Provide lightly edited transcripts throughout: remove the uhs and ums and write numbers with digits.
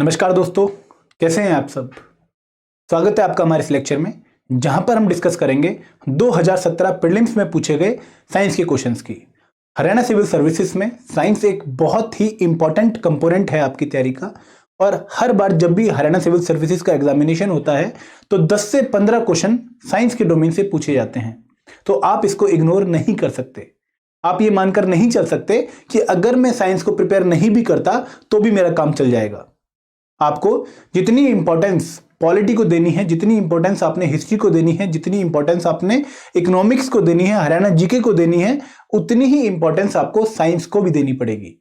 नमस्कार दोस्तों, कैसे हैं आप सब। स्वागत है आपका हमारे इस लेक्चर में, जहां पर हम डिस्कस करेंगे 2017 प्रीलिम्स में पूछे गए साइंस के क्वेश्चंस की। हरियाणा सिविल सर्विसेज में साइंस एक बहुत ही इंपॉर्टेंट कंपोनेंट है आपकी तैयारी का, और हर बार जब भी हरियाणा सिविल सर्विसेज का एग्जामिनेशन होता है तो 10 से 15 क्वेश्चन साइंस के डोमेन से पूछे जाते हैं। तो आप इसको इग्नोर नहीं कर सकते। आप ये मानकर नहीं चल सकते कि अगर मैं साइंस को प्रिपेयर नहीं भी करता तो भी मेरा काम चल जाएगा। आपको जितनी इंपॉर्टेंस पॉलिटी को देनी है, जितनी इंपॉर्टेंस आपने हिस्ट्री को देनी है, जितनी इंपॉर्टेंस आपने इकोनॉमिक्स को देनी है, हरियाणा जीके को देनी है, उतनी ही इंपॉर्टेंस आपको साइंस को भी देनी पड़ेगी।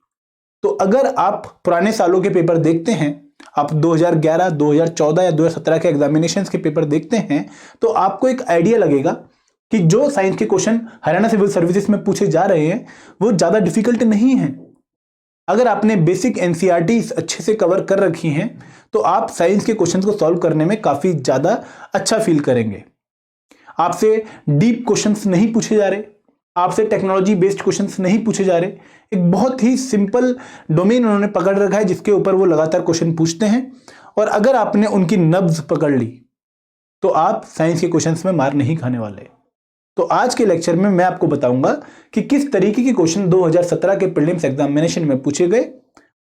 तो अगर आप पुराने सालों के पेपर देखते हैं, आप 2011, 2014 या 2017 के एग्जामिनेशंस के पेपर देखते हैं, तो आपको एक आइडिया लगेगा कि जो साइंस के क्वेश्चन हरियाणा सिविल सर्विसेज में पूछे जा रहे हैं वो ज्यादा डिफिकल्ट नहीं है। अगर आपने बेसिक एनसीईआरटी अच्छे से कवर कर रखी हैं तो आप साइंस के क्वेश्चंस को सॉल्व करने में काफी ज्यादा अच्छा फील करेंगे। आपसे डीप क्वेश्चंस नहीं पूछे जा रहे, आपसे टेक्नोलॉजी बेस्ड क्वेश्चंस नहीं पूछे जा रहे। एक बहुत ही सिंपल डोमेन उन्होंने पकड़ रखा है जिसके ऊपर वो लगातार क्वेश्चन पूछते हैं, और अगर आपने उनकी नब्ज पकड़ ली तो आप साइंस के क्वेश्चंस में मार नहीं खाने वाले। तो आज के लेक्चर में मैं आपको बताऊंगा कि किस तरीके के क्वेश्चन 2017 के प्रीलिम्स एग्जामिनेशन में पूछे गए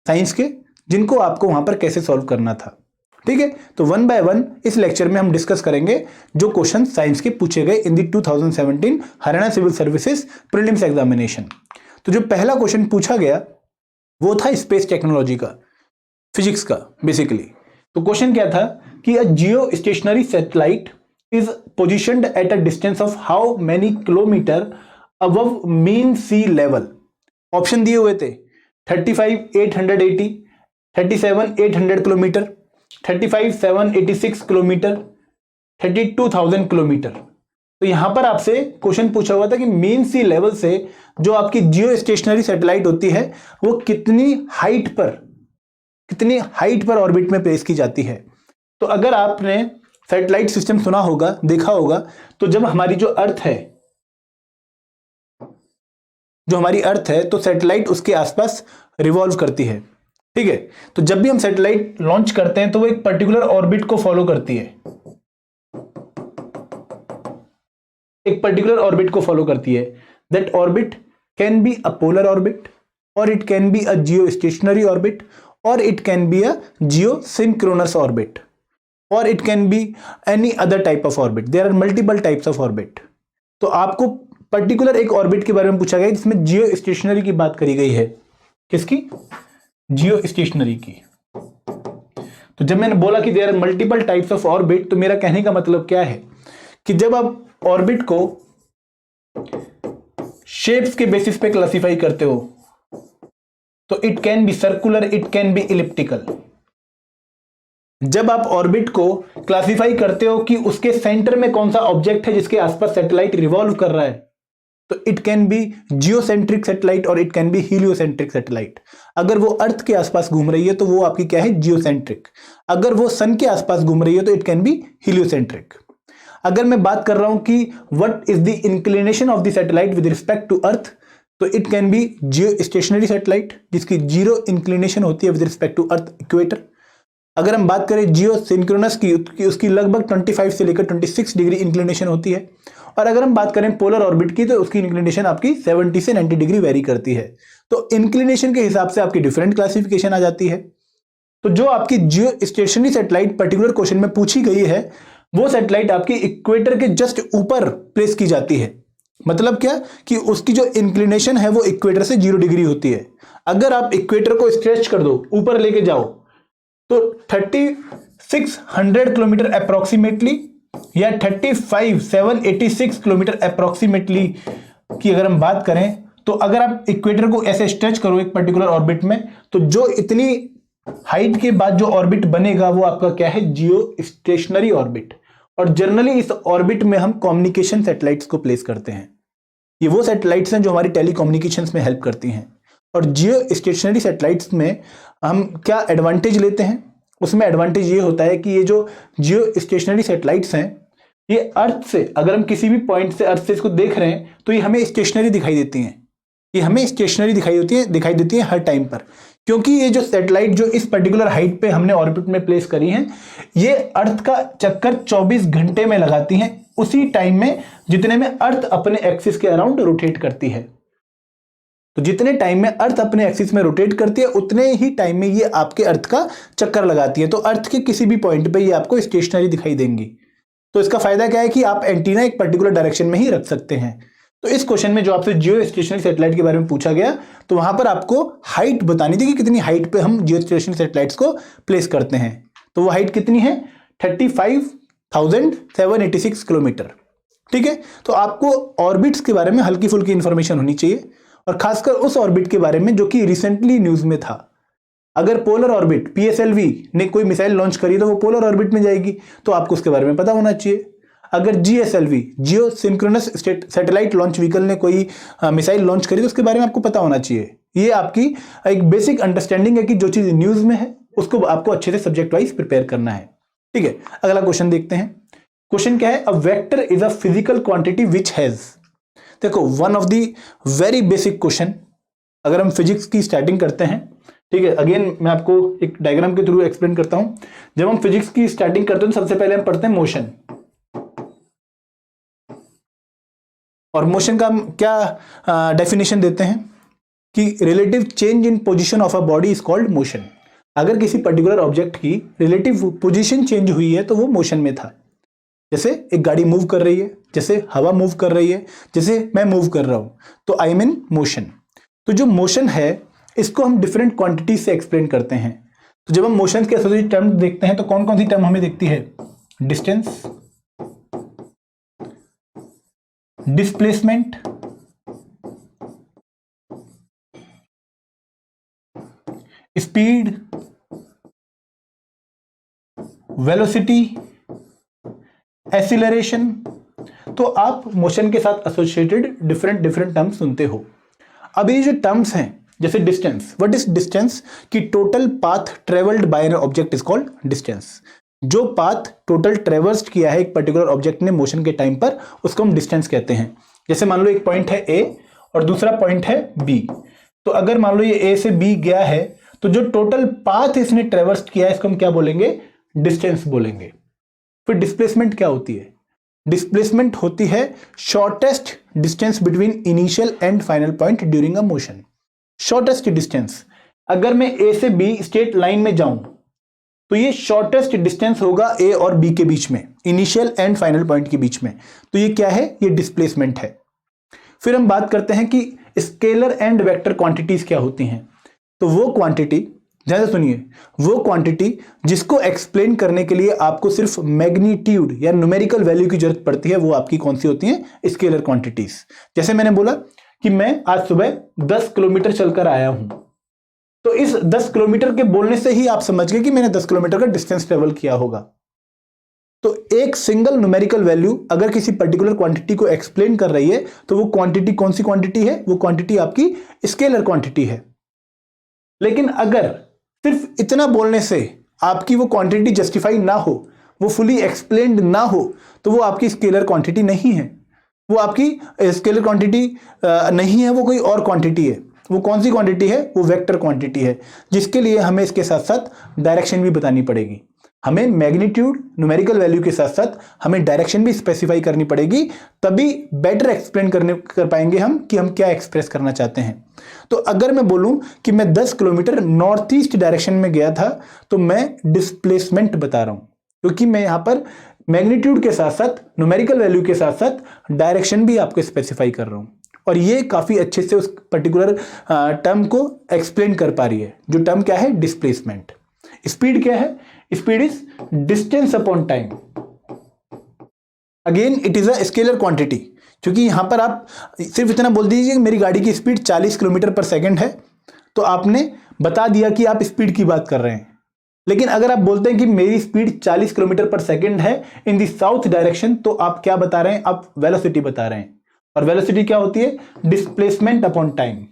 साइंस के, जिनको आपको वहां पर कैसे सॉल्व करना था। ठीक है, तो वन बाय वन इस लेक्चर में हम डिस्कस करेंगे जो क्वेश्चन साइंस के पूछे गए in the 2017 Haryana civil services prelims examination. तो जो पहला क्वेश्चन पूछा गया वो था स्पेस टेक्नोलॉजी का, फिजिक्स का बेसिकली। तो क्वेश्चन क्या था कि a Jio stationery satellite is positioned at a distance of how many kilometer above mean sea level। Option दिए हुए थे 35,880, 37,800 किलोमीटर, 35,786 किलोमीटर, 32,000 किलोमीटर। तो यहां पर आपसे क्वेश्चन पूछा हुआ था कि मेन सी लेवल से जो आपकी जियो स्टेशनरी सैटेलाइट होती है वो कितनी हाइट पर ऑर्बिट में प्लेस की जाती है। तो अगर आपने सैटेलाइट सिस्टम सुना होगा, देखा होगा, तो जब हमारी जो अर्थ है तो सैटेलाइट उसके आसपास रिवॉल्व करती है। ठीक है, तो जब भी हम सैटेलाइट लॉन्च करते हैं तो वो एक पर्टिकुलर ऑर्बिट को फॉलो करती है, that orbit can be a polar orbit, और it can be a geostationary orbit, और it can be a geosynchronous orbit, और it can be any other type of orbit. There are multiple types of orbit. तो आपको particular एक orbit के बारे में पूछा गया जिसमें जियो स्टेशनरी की बात करी गई है। किसकी? जियो स्टेशनरी की। तो जब मैंने बोला कि there are multiple types of orbit, तो मेरा कहने का मतलब क्या है कि जब आप ऑर्बिट को शेप्स के बेसिस पे क्लासिफाई करते हो तो it can B circular, it can B elliptical. जब आप ऑर्बिट को क्लासिफाई करते हो कि उसके सेंटर में कौन सा ऑब्जेक्ट है जिसके आसपास सैटेलाइट रिवॉल्व कर रहा है, तो it can be geocentric satellite और it can be heliocentric satellite. अगर वो अर्थ के आसपास घूम रही है तो वो आपकी क्या है? जियोसेंट्रिक। अगर वो सन के आसपास घूम रही है तो इट कैन बी हीलियोसेंट्रिक। अगर मैं बात कर रहा हूं कि what is the inclination of the satellite with respect to earth, तो it can be geo stationery satellite जिसकी जीरो इंक्लिनेशन होती है with respect to earth equator. अगर हम बात करें जियो सिंक्रोनस की, उसकी लगभग 25 से लेकर 26 डिग्री इंक्लिनेशन होती है। और अगर हम बात करें पोलर ऑर्बिट की, तो उसकी इंक्लिनेशन आपकी 70 से 90 डिग्री वेरी करती है। तो इंक्लिनेशन के हिसाब से आपकी डिफरेंट क्लासिफिकेशन आ जाती है। तो जो आपकी जियो स्टेशनरी सैटेलाइट पर्टिकुलर क्वेश्चन में पूछी गई है, वो सैटेलाइट आपकी इक्वेटर के जस्ट ऊपर प्लेस की जाती है। मतलब क्या कि उसकी जो इंक्लिनेशन है वो इक्वेटर से 0 डिग्री होती है। अगर आप इक्वेटर को स्ट्रेच कर दो, ऊपर लेके जाओ, तो 3600 किलोमीटर अप्रोक्सीमेटली या 35,786 किलोमीटर अप्रोक्सीमेटली की अगर हम बात करें, तो अगर आप इक्वेटर को ऐसे स्ट्रेच करो एक पर्टिकुलर ऑर्बिट में, तो जो इतनी हाइट के बाद जो ऑर्बिट बनेगा वो आपका क्या है? जियो स्टेशनरी ऑर्बिट। और जनरली इस ऑर्बिट में हम कम्युनिकेशन सैटेलाइट्स को प्लेस करते हैं। ये वो सैटेलाइट्स हैं जो हमारी टेलीकम्युनिकेशंस में हेल्प करती हैं। और जियो स्टेशनरी सैटेलाइट्स में हम क्या एडवांटेज लेते हैं? उसमें एडवांटेज ये होता है कि ये जो जियो स्टेशनरी सैटेलाइट्स हैं, ये अर्थ से, अगर हम किसी भी पॉइंट से अर्थ से इसको देख रहे हैं तो ये हमें स्टेशनरी दिखाई देती हैं। ये हमें स्टेशनरी दिखाई देती है हर टाइम पर। क्योंकि ये जो सैटेलाइट जो इस पर्टिकुलर हाइट पे हमने ऑर्बिट में प्लेस करी हैं, ये अर्थ का चक्कर 24 घंटे में लगाती हैं, उसी टाइम में जितने में अर्थ अपने एक्सिस के अराउंड रोटेट करती है। तो जितने टाइम में अर्थ अपने एक्सिस में रोटेट करती है उतने ही टाइम में ये आपके अर्थ का चक्कर लगाती है। तो अर्थ के किसी भी पॉइंट पे ये आपको स्टेशनरी दिखाई देंगी। तो इसका फायदा क्या है कि आप एंटीना एक पर्टिकुलर डायरेक्शन में ही रख सकते हैं। तो इस क्वेश्चन में जो आपसे जियो स्टेशनरी सैटेलाइट के बारे में पूछा गया, तो वहां पर आपको हाइट बतानी थी कि कितनी हाइट पे हम जियो स्टेशनरी सैटेलाइट्स को प्लेस करते हैं। तो वो हाइट कितनी है? 35,786 किलोमीटर। ठीक है, तो आपको ऑर्बिट्स के बारे में हल्की फुल्की इंफॉर्मेशन होनी चाहिए, और खासकर उस ऑर्बिट के बारे में जो कि रिसेंटली न्यूज में था। अगर पोलर ऑर्बिट PSLV ने कोई मिसाइल लॉन्च करी तो वो पोलर ऑर्बिट में जाएगी, तो आपको उसके बारे में पता होना चाहिए। अगर GSLV जियो सिंक्रोनस सैटेलाइट लॉन्च व्हीकल ने कोई मिसाइल लॉन्च करी तो उसके बारे में आपको पता होना चाहिए। ये आपकी एक बेसिक अंडरस्टैंडिंग है कि जो चीज न्यूज में है उसको आपको अच्छे से सब्जेक्ट वाइज प्रिपेयर करना है। ठीक है, अगला क्वेश्चन देखते हैं। क्वेश्चन क्या है? A vector is a physical quantity which has. देखो, one of the very basic question, अगर हम फिजिक्स की स्टार्टिंग करते हैं, ठीक है, अगेन मैं आपको एक डायग्राम के थ्रू एक्सप्लेन करता हूं। जब हम फिजिक्स की स्टार्टिंग करते हैं सबसे पहले हम पढ़ते हैं मोशन, और मोशन का हम क्या डेफिनेशन देते हैं कि relative change in position of a body is called motion. अगर किसी पर्टिकुलर ऑब्जेक्ट की रिलेटिव पोजीशन चेंज हुई है तो वो मोशन में था। जैसे एक गाड़ी मूव कर रही है, जैसे हवा मूव कर रही है, जैसे मैं मूव कर रहा हूं, तो आई एम इन मोशन। तो जो मोशन है इसको हम डिफरेंट क्वांटिटी से एक्सप्लेन करते हैं। तो जब हम मोशन के एसोसिएटेड टर्म देखते हैं तो कौन कौन सी टर्म हमें दिखती है? Distance, displacement, speed, velocity, acceleration. तो आप मोशन के साथ एसोसिएटेड डिफरेंट टर्म्स सुनते हो। अब ये जो टर्म्स हैं, जैसे डिस्टेंस, व्हाट इज डिस्टेंस? कि total path travelled by an object is called distance. जो पाथ टोटल ट्रेवर्स्ड किया है एक पर्टिकुलर ऑब्जेक्ट ने मोशन के टाइम पर, उसको हम डिस्टेंस कहते हैं। जैसे मान लो एक पॉइंट है A और दूसरा पॉइंट है B, तो अगर मान लो ये A से B गया है तो जो टोटल पाथ इसने ट्रेवर्स्ड किया है इसको हम क्या बोलेंगे? डिस्टेंस बोलेंगे। फिर डिस्प्लेसमेंट क्या होती है? डिस्प्लेसमेंट होती है shortest distance between initial and final point during a motion. Shortest distance, अगर मैं A से B स्ट्रेट लाइन में जाऊं तो ये शॉर्टेस्ट डिस्टेंस होगा A और B के बीच में, इनिशियल एंड फाइनल पॉइंट के बीच में। तो ये क्या है? ये डिस्प्लेसमेंट है। फिर हम बात करते हैं कि स्केलर एंड वेक्टर क्वांटिटीज क्या होती हैं। तो वो क्वांटिटी, ध्यान से सुनिए, वो क्वांटिटी जिसको एक्सप्लेन करने के लिए आपको सिर्फ मैग्नीट्यूड या न्यूमेरिकल वैल्यू की जरूरत पड़ती है, वो आपकी कौन सी होती है? Scalar quantities. जैसे मैंने बोला कि मैं आज सुबह 10 किलोमीटर चलकर आया हूं, तो इस 10 किलोमीटर के बोलने से ही आप समझ गए कि मैंने 10 किलोमीटर का डिस्टेंस ट्रेवल किया होगा। तो एक सिंगल न्यूमेरिकल वैल्यू अगर किसी पर्टिकुलर क्वांटिटी को एक्सप्लेन कर रही है तो वो क्वांटिटी कौन सी क्वांटिटी है? वो क्वांटिटी आपकी स्केलर क्वांटिटी है। लेकिन अगर सिर्फ इतना बोलने से आपकी वो क्वांटिटी जस्टिफाई ना हो, वो फुली एक्सप्लेन्ड ना हो, तो वो आपकी स्केलर क्वांटिटी नहीं है। वो आपकी स्केलर क्वांटिटी नहीं है, वो कोई और क्वांटिटी है। वो कौन सी क्वांटिटी है? वो वेक्टर क्वांटिटी है, जिसके लिए हमें इसके साथ साथ डायरेक्शन भी बतानी पड़ेगी। हमें मैग्नीट्यूड, न्यूमेरिकल वैल्यू के साथ साथ हमें डायरेक्शन भी स्पेसिफाई करनी पड़ेगी, तभी बेटर एक्सप्लेन कर पाएंगे हम कि हम क्या एक्सप्रेस करना चाहते हैं। तो अगर मैं बोलूं कि मैं 10 किलोमीटर नॉर्थ ईस्ट डायरेक्शन में गया था, तो मैं डिस्प्लेसमेंट बता रहा हूं, क्योंकि मैं यहां पर मैग्नीट्यूड के साथ साथ न्यूमेरिकल वैल्यू के साथ साथ डायरेक्शन भी आपको स्पेसिफाई कर रहा हूं, और ये काफी अच्छे से उस पर्टिकुलर टर्म को एक्सप्लेन कर पा रही है। जो टर्म क्या है? डिस्प्लेसमेंट। स्पीड क्या है? Speed is distance upon time. Again it is a scalar quantity, क्योंकि यहां पर आप सिर्फ इतना बोल दीजिए कि मेरी गाड़ी की स्पीड 40 किलोमीटर पर सेकंड है, तो आपने बता दिया कि आप स्पीड की बात कर रहे हैं। लेकिन अगर आप बोलते हैं कि मेरी स्पीड 40 किलोमीटर पर सेकंड है इन द साउथ डायरेक्शन, तो आप क्या बता रहे हैं? आप वेलोसिटी बता रहे हैं। और वेलोसिटी क्या होती है? Displacement upon time.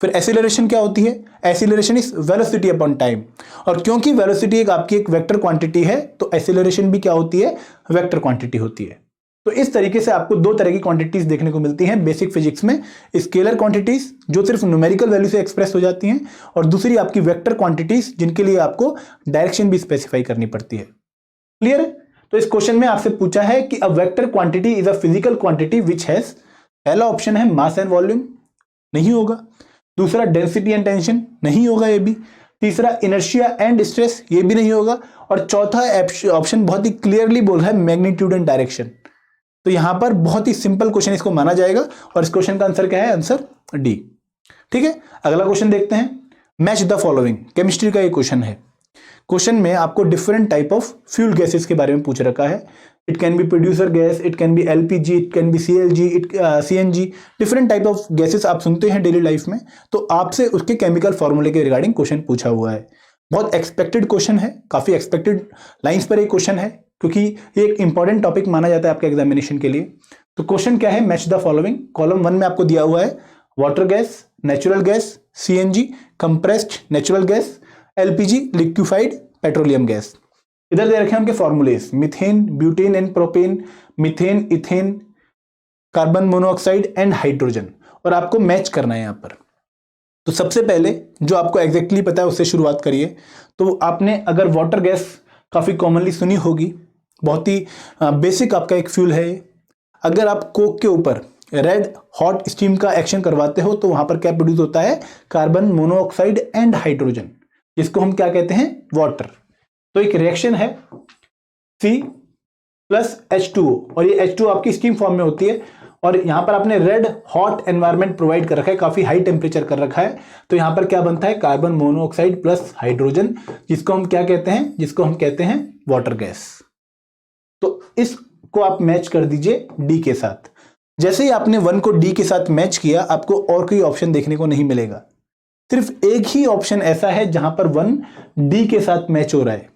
फिर एक्सीलरेशन क्या होती है? Acceleration is velocity upon time. और क्योंकि वेलोसिटी एक आपकी एक वेक्टर क्वांटिटी है, तो एक्सीलरेशन भी क्या होती है? वेक्टर क्वांटिटी होती है। तो इस तरीके से आपको दो तरह की क्वांटिटीज देखने को मिलती हैं बेसिक फिजिक्स में, स्केलर क्वांटिटीज जो सिर्फ न्यूमेरिकल वैल्यू से एक्सप्रेस हो जाती हैं, और दूसरी आपकी वेक्टर क्वांटिटीज जिनके लिए आपको डायरेक्शन भी स्पेसिफाई करनी पड़ती है। क्लियर है? तो इस क्वेश्चन में आपसे पूछा है कि a vector quantity is a physical quantity which has, पहला ऑप्शन है मास एंड वॉल्यूम, नहीं होगा। दूसरा डेंसिटी एंड टेंशन, नहीं होगा ये भी। तीसरा इनर्शिया एंड स्ट्रेस, ये भी नहीं होगा। और चौथा ऑप्शन बहुत ही क्लियरली बोल रहा है मैग्नीट्यूड एंड डायरेक्शन। तो यहां पर बहुत ही सिंपल क्वेश्चन इसको माना जाएगा, और इस क्वेश्चन का आंसर क्या है? Answer D. ठीक है, अगला क्वेश्चन देखते हैं। मैच द फॉलोइंग, केमिस्ट्री का ये क्वेश्चन है। क्वेश्चन में आपको different type of fuel gases के बारे में पूछ रखा है। It can B producer gas, it can B LPG, it can B CLG, CNG, different type of gases आप सुनते हैं डेली लाइफ में। तो आपसे उसके केमिकल फॉर्मूले के रिगार्डिंग क्वेश्चन पूछा हुआ है। बहुत एक्सपेक्टेड क्वेश्चन है, काफी एक्सपेक्टेड लाइंस पर एक क्वेश्चन है, क्योंकि ये एक इंपॉर्टेंट टॉपिक माना जाता है आपके एग्जामिनेशन के लिए। तो क्वेश्चन क्या है? Match the following. कॉलम 1 में आपको दिया हुआ है water gas, natural gas, CNG, compressed natural gas, LPG liquefied petroleum gas. इधर दे रखे हैं उनके formulas, methane, butane and propane, methane, ethane, carbon monoxide and hydrogen, और आपको मैच करना है यहां पर। तो सबसे पहले जो आपको एग्जैक्टली पता है उससे शुरुआत करिए। तो आपने अगर वाटर गैस काफी कॉमनली सुनी होगी, बहुत ही बेसिक आपका एक फ्यूल है। अगर आप कोक के ऊपर रेड हॉट स्टीम का एक्शन करवाते हो तो वहां पर क्या प्रोड्यूस होता है? कार्बन मोनोऑक्साइड एंड हाइड्रोजन, जिसको हम क्या कहते हैं? वाटर। तो एक रिएक्शन है C+H2O, और ये H2O आपकी स्टीम फॉर्म में होती है। और यहां पर आपने रेड हॉट एनवायरनमेंट प्रोवाइड कर रखा है, काफी हाई टेम्परेचर कर रखा है। तो यहां पर क्या बनता है? कार्बन मोनोऑक्साइड प्लस हाइड्रोजन, जिसको हम क्या कहते हैं? जिसको हम कहते हैं वाटर गैस। तो इसको आप मैच कर दीजिए डी के साथ। जैसे ही आपने 1 को डी के साथ मैच किया, आपको और कोई ऑप्शन देखने को नहीं मिलेगा। सिर्फ एक ही ऑप्शन ऐसा है जहां पर 1 डी के साथ मैच हो रहा है।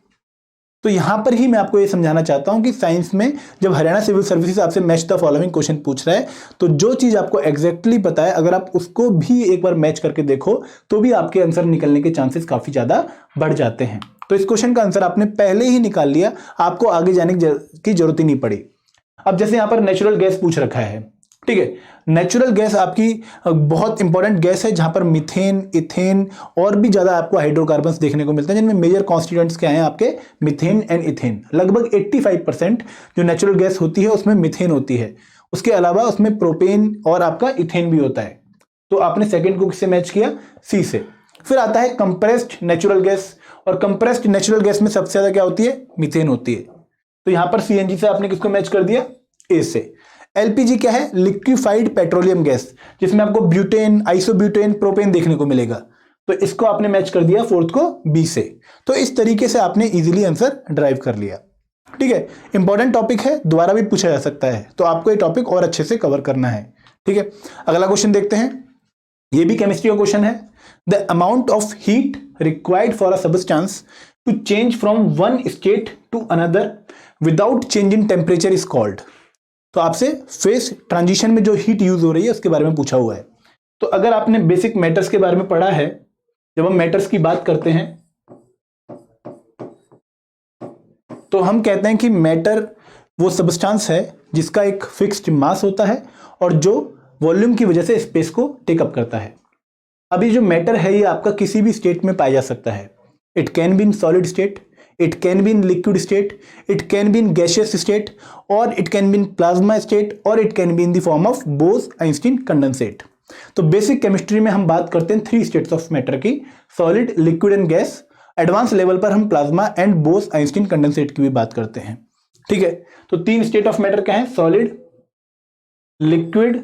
तो यहां पर ही मैं आपको यह समझाना चाहता हूं कि साइंस में जब हरियाणा सिविल सर्विसेज आपसे मैच द फॉलोइंग क्वेश्चन पूछ रहा है, तो जो चीज आपको एग्जैक्टली पता है, अगर आप उसको भी एक बार मैच करके देखो तो भी आपके आंसर निकलने के चांसेस काफी ज्यादा बढ़ जाते हैं। तो इस क्वेश्चन का आंसर आपने पहले ही निकाल लिया, आपको आगे जाने की जरूरत ही नहीं पड़ी। अब जैसे यहां पर नेचुरल गैस पूछ रखा है, ठीक है। नेचुरल गैस आपकी बहुत इंपॉर्टेंट गैस है, जहां पर मीथेन, इथेन और भी ज्यादा आपको हाइड्रोकार्बन्स देखने को मिलते हैं, जिनमें मेजर कॉन्स्टिट्यूएंट्स क्या हैं? आपके मीथेन एंड इथेन। लगभग 85% जो नेचुरल गैस होती है उसमें मीथेन होती है। उसके अलावा उसमें प्रोपेन और आपका इथेन भी होता है। तो आपने सेकेंड को किससे मैच किया? सी से। फिर आता है कंप्रेस्ड नेचुरल गैस, और कंप्रेस्ड नेचुरल गैस में सबसे ज्यादा क्या होती है? मीथेन होती है। तो यहां पर सीएनजी से आपने किसको मैच कर दिया? ए से। एलपीजी क्या है? लिक्विफाइड पेट्रोलियम गैस, जिसमें आपको ब्यूटेन, आइसोब्यूटेन, प्रोपेन देखने को मिलेगा। तो इसको आपने मैच कर दिया फोर्थ को बी से। तो इस तरीके से आपने इजीली आंसर ड्राइव कर लिया। ठीक है, इंपॉर्टेंट टॉपिक है, दोबारा भी पूछा जा सकता है, तो आपको ये टॉपिक और अच्छे से कवर करना है। ठीक है, अगला क्वेश्चन देखते हैं। ये भी केमिस्ट्री का क्वेश्चन है। The amount of heat required for a substance to change from one state to another without change in temperature is called. तो आपसे फेस ट्रांजिशन में जो हीट यूज हो रही है उसके बारे में पूछा हुआ है। तो अगर आपने बेसिक मैटर्स के बारे में पढ़ा है, जब हम मैटर्स की बात करते हैं तो हम कहते हैं कि मैटर वो सब्सटेंस है जिसका एक फिक्स्ड मास होता है और जो वॉल्यूम की वजह से स्पेस को टेकअप करता है। अभी जो मैटर है ये आपका किसी भी स्टेट में पाया जा सकता है। It can be in solid state, it can be in liquid state, it can be in gaseous state, or it can be in plasma state, or it can be in the form of Bose-Einstein condensate। तो basic chemistry में हम बात करते हैं 3 states of matter की, solid, liquid and gas. Advance level पर हम plasma and Bose-Einstein condensate की भी बात करते हैं। ठीक है, तो 3 स्टेट ऑफ मैटर क्या है? Solid, liquid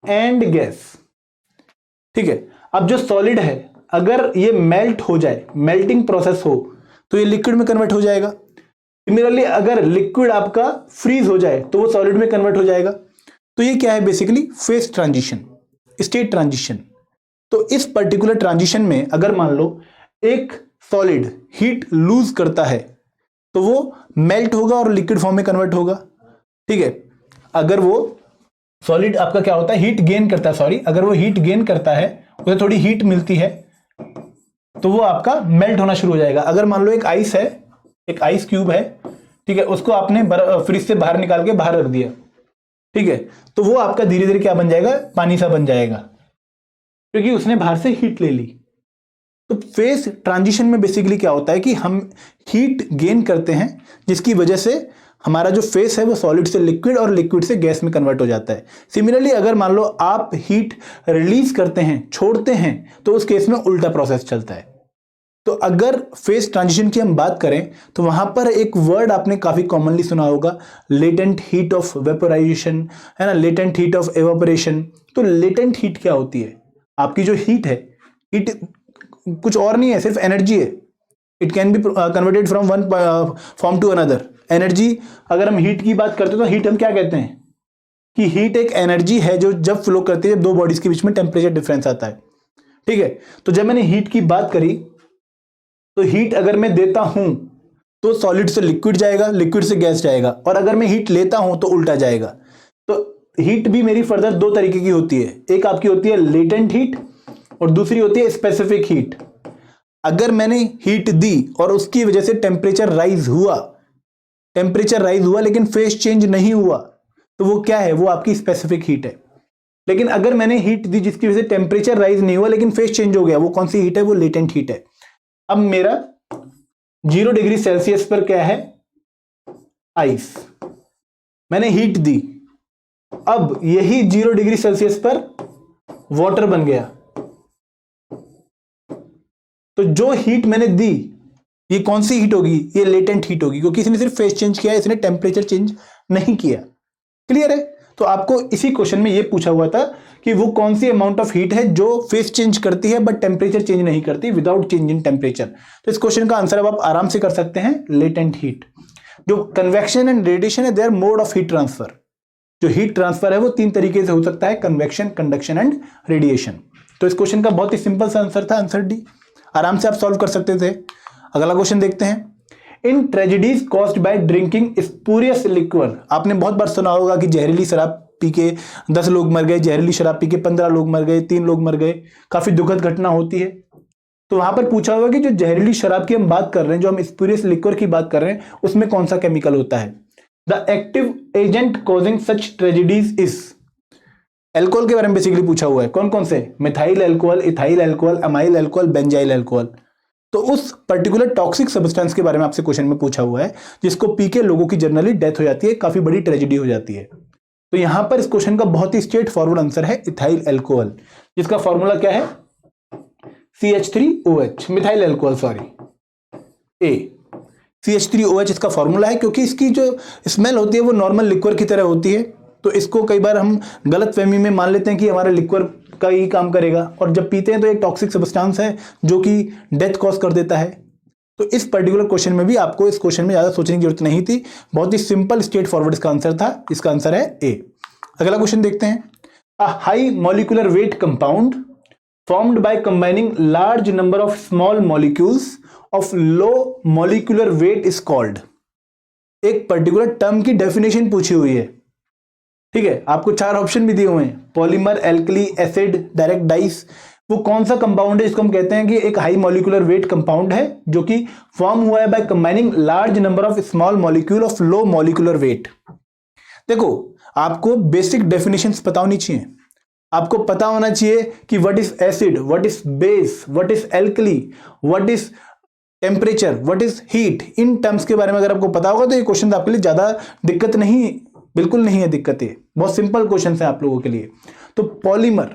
and gas. ठीक है, अब जो सॉलिड है अगर ये मेल्ट हो जाए, मेल्टिंग प्रोसेस हो, तो ये लिक्विड में कन्वर्ट हो जाएगा। सिमिलरली अगर लिक्विड आपका फ्रीज हो जाए तो वो सॉलिड में कन्वर्ट हो जाएगा। तो ये क्या है? Basically face transition, state transition. तो इस पर्टिकुलर ट्रांजिशन में अगर मान लो एक सॉलिड हीट लूज करता है तो वो मेल्ट होगा और लिक्विड फॉर्म में कन्वर्ट होगा। ठीक है, अगर वो सॉलिड आपका क्या होता है? हीट गेन करता है, सॉरी, अगर वो हीट गेन करता है, उसे थोड़ी हीट मिलती है तो वो आपका मेल्ट होना शुरू हो जाएगा। अगर मान लो एक आइस है, एक आइस क्यूब है, ठीक है, उसको आपने फ्रिज से बाहर निकाल के बाहर रख दिया, ठीक है, तो वो आपका धीरे धीरे क्या बन जाएगा, पानी सा बन जाएगा, क्योंकि उसने बाहर से हीट ले ली। तो फेज ट्रांजिशन में बेसिकली क्या होता है कि हम हीट गेन करते हैं, जिसकी वजह से हमारा जो फेस है वो सॉलिड से लिक्विड और लिक्विड से गैस में कन्वर्ट हो जाता है। सिमिलरली अगर मान लो आप हीट रिलीज करते हैं, छोड़ते हैं, तो उस केस में उल्टा प्रोसेस चलता है। तो अगर फेज ट्रांजिशन की हम बात करें तो वहां पर एक वर्ड आपने काफी कॉमनली सुना होगा, लेटेंट हीट ऑफ वेपोराइजेशन, है ना, लेटेंट हीट ऑफ एवापोरेशन। तो लेटेंट हीट क्या होती है? आपकी जो हीट है, हीट कुछ और नहीं है, सिर्फ एनर्जी है। It can be converted from one form to another. Energy, अगर हम हीट की बात करते हैं तो हीट हम क्या कहते हैं कि हीट एक एनर्जी है जो जब फ्लो करती है, जब दो बॉडीज के बीच में टेम्परेचर डिफरेंस आता है। ठीक है, तो जब मैंने हीट की बात करी तो हीट अगर मैं देता हूं तो सॉलिड से लिक्विड जाएगा, लिक्विड से गैस जाएगा, और अगर मैं हीट लेता हूं तो उल्टा जाएगा। तो हीट भी मेरी फर्दर दो तरीके की होती है, एक आपकी होती है लेटेंट हीट और दूसरी होती है स्पेसिफिक हीट। अगर मैंने हीट दी और उसकी वजह से टेम्परेचर राइज हुआ लेकिन फेज चेंज नहीं हुआ, तो वो क्या है, वो आपकी स्पेसिफिक हीट है। लेकिन अगर मैंने हीट दी जिसकी वजह से टेम्परेचर राइज नहीं हुआ लेकिन फेज चेंज हो गया, वो कौन सी हीट है, वो लेटेंट हीट है। अब मेरा 0 डिग्री सेल्सियस पर क्या है, आइस, मैंने हीट दी, अब यही 0 डिग्री सेल्सियस पर वाटर बन गया। तो जो हीट मैंने दी ये कौन सी हीट होगी, ये लेटेंट हीट होगी, क्योंकि इसने सिर्फ फेज चेंज किया है, इसने टेम्परेचर चेंज नहीं किया। क्लियर है? तो आपको इसी क्वेश्चन में ये पूछा हुआ था कि वो कौन सी अमाउंट ऑफ हीट है जो फेज चेंज करती है बट टेम्परेचर चेंज नहीं करती विदाउट चेंज इन टेम्परेचर। तो इस क्वेश्चन का आंसर अब आप आराम से कर सकते हैं, लेटेंट हीट। जो कन्वेक्शन एंड रेडिएशन है, their mode of heat transfer. जो हीट ट्रांसफर है वो 3 तरीके से हो सकता है, कन्वेक्शन, कंडक्शन एंड रेडिएशन। तो इस क्वेश्चन का बहुत ही सिंपल सा आंसर था, आंसर डी। आराम से आप सॉल्व कर सकते थे। अगला क्वेश्चन देखते हैं। In tragedies caused by drinking spurious liquor. आपने बहुत बार सुना होगा कि जहरीली शराब पी के 10 लोग मर गए, जहरीली शराब पी के 15 लोग मर गए, 3 लोग मर गए, काफी दुखद घटना होती है। तो वहां पर पूछा होगा कि जो जहरीली शराब की हम बात कर रहे हैं, जो हम स्पूरियस लिक्वर की बात कर रहे हैं, उसमें कौन सा केमिकल होता है। The active agent causing such tragedies is. Alcohol के बारे में बेसिकली पूछा हुआ है, कौन कौन से, methyl alcohol, ethyl alcohol, amyl alcohol, benzyl alcohol. तो उस पर्टिकुलर टॉक्सिक सब्सटेंस के बारे में आपसे क्वेश्चन में पूछा हुआ है, जिसको पी के लोगों की जनरली डेथ हो जाती है, काफी बड़ी ट्रेजेडी हो जाती है। तो यहां पर इस क्वेश्चन का बहुत ही स्ट्रेट फॉरवर्ड आंसर है इथाइल एल्कोहल, जिसका फॉर्मूला क्या है, CH3OH, मिथाइल एल्कोहल, सॉरी, ए, CH3OH इसका फॉर्मूला है। क्योंकि इसकी जो स्मेल होती है वो नॉर्मल लिक्वर की तरह होती है, तो इसको कई बार हम गलत फहमी में मान लेते हैं कि हमारा लिक्वर का ही काम करेगा, और जब पीते हैं तो एक टॉक्सिक सब्सटेंस है जो कि डेथ कॉज कर देता है। तो इस पर्टिकुलर क्वेश्चन में भी आपको इस क्वेश्चन में ज्यादा सोचने की जरूरत नहीं थी, बहुत ही सिंपल स्ट्रेट फॉरवर्ड इसका आंसर था। इसका आंसर है ए। अगला क्वेश्चन देखते हैं। A high molecular weight compound formed by combining large number of small molecules of low molecular weight is called. एक पर्टिकुलर टर्म की डेफिनेशन पूछी हुई है, ठीक है, आपको 4 ऑप्शन भी दिए हुए हैं, polymer, alkali, acid, direct dice. वो कौन सा कंपाउंड है जिसको हम कहते हैं कि एक हाई मॉलिक्यूलर वेट कंपाउंड है, जो कि फॉर्म हुआ है by combining large number of small molecule of low molecular weight. देखो, आपको बेसिक डेफिनेशंस पता होनी चाहिए। आपको पता होना चाहिए कि what is acid, what is base, what is alkali, what is temperature, what is heat. In terms के बारे में अगर आपको पता होगा तो ये क्वेश्चन आपके लिए ज्यादा दिक्कत नहीं, बिल्कुल नहीं है दिक्कत, है बहुत सिंपल क्वेश्चन है आप लोगों के लिए। तो पॉलीमर,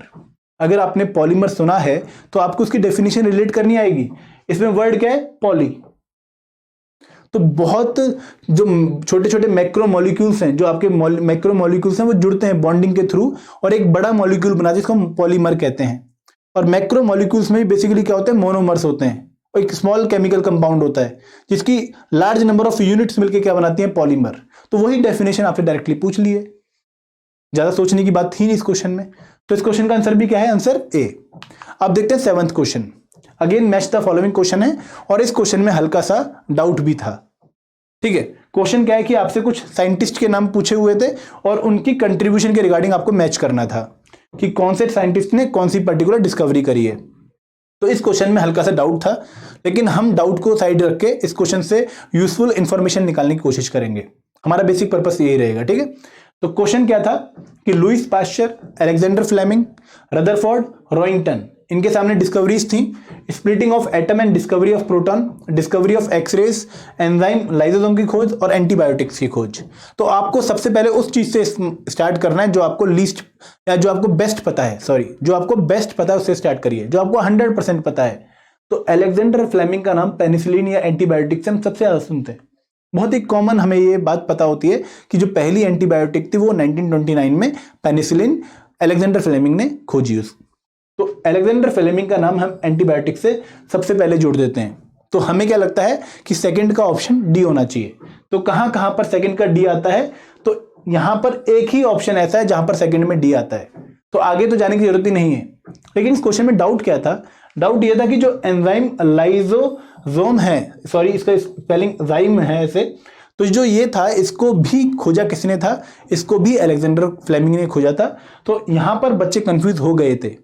अगर आपने पॉलीमर सुना है तो आपको उसकी डेफिनेशन रिलेट करनी आएगी। इसमें वर्ड क्या है, पॉली। तो बहुत जो छोटे छोटे मैक्रो मॉलिक्यूल्स हैं, जो आपके मैक्रो मॉलिक्यूल्स हैं, वो जुड़ते हैं बॉन्डिंग के थ्रू और एक बड़ा मॉलिक्यूल बनाते हैं, जिसको हम पॉलीमर कहते हैं। और मैक्रो मॉलिक्यूल्स में बेसिकली क्या होते हैं, मोनोमर्स होते हैं, और एक स्मॉल केमिकल कंपाउंड होता है जिसकी लार्ज नंबर ऑफ यूनिट्स मिलकर क्या बनाती हैं, पॉलीमर। तो वही डेफिनेशन आपसे डायरेक्टली पूछ ली है, ज्यादा सोचने की बात थी नहीं इस क्वेश्चन में। तो इस क्वेश्चन का आंसर भी क्या है, आंसर ए। अब देखते हैं 7th question. Again match the following question है, और इस क्वेश्चन में हल्का सा डाउट भी था, ठीक है। क्वेश्चन क्या है कि आपसे कुछ साइंटिस्ट के नाम पूछे हुए थे और उनकी कंट्रीब्यूशन के रिगार्डिंग आपको मैच करना था कि कौन से साइंटिस्ट ने कौन सी पर्टिकुलर डिस्कवरी करी है। तो इस क्वेश्चन में हल्का सा डाउट था, लेकिन हम डाउट को साइड रख के इस क्वेश्चन से यूजफुल इंफॉर्मेशन निकालने की कोशिश करेंगे। हमारा बेसिक पर्पस यही रहेगा, ठीक है। तो क्वेश्चन क्या था कि Louis Pasteur, Alexander Fleming, Rutherford, Roentgen, इनके सामने डिस्कवरीज थी, splitting of atom and discovery of proton, discovery of x-rays, enzyme lysosome की खोज और एंटीबायोटिक्स की खोज। तो आपको सबसे पहले उस चीज से स्टार्ट करना है जो आपको लीस्ट या जो आपको बेस्ट पता है, जो आपको बेस्ट पता है उससे स्टार्ट करिए, जो आपको 100% पता है। तो अलेक्जेंडर फ्लेमिंग का नाम पेनिसिलिन या एंटीबायोटिक्स हम सबसे ज्यादा सुनते हैं। बहुत ही कॉमन हमें ये बात पता होती है कि जो पहली एंटीबायोटिक थी वो 1929 में पेनिसिलिन अलेक्जेंडर फ्लेमिंग ने खोजी। तो अलेक्जेंडर फ्लेमिंग का नाम हम एंटीबायोटिक से सबसे पहले जोड़ देते हैं। तो हमें क्या लगता है कि सेकंड का ऑप्शन डी होना चाहिए। तो कहां कहां पर सेकंड का डी आता है? तो यहां पर एक ही ऑप्शन ऐसा है जहां पर सेकंड में डी आता है। तो आगे तो जाने की जरूरत ही नहीं है। लेकिन इस क्वेश्चन में डाउट क्या था? डाउट यह था कि जो एंजाइम लाइसोसोम है, सॉरी इसका स्पेलिंग जाइम है ऐसे, तो जो ये था इसको भी खोजा किसने था? इसको भी अलेक्जेंडर फ्लेमिंग ने खोजा था। तो यहां पर बच्चे कंफ्यूज हो गए थे।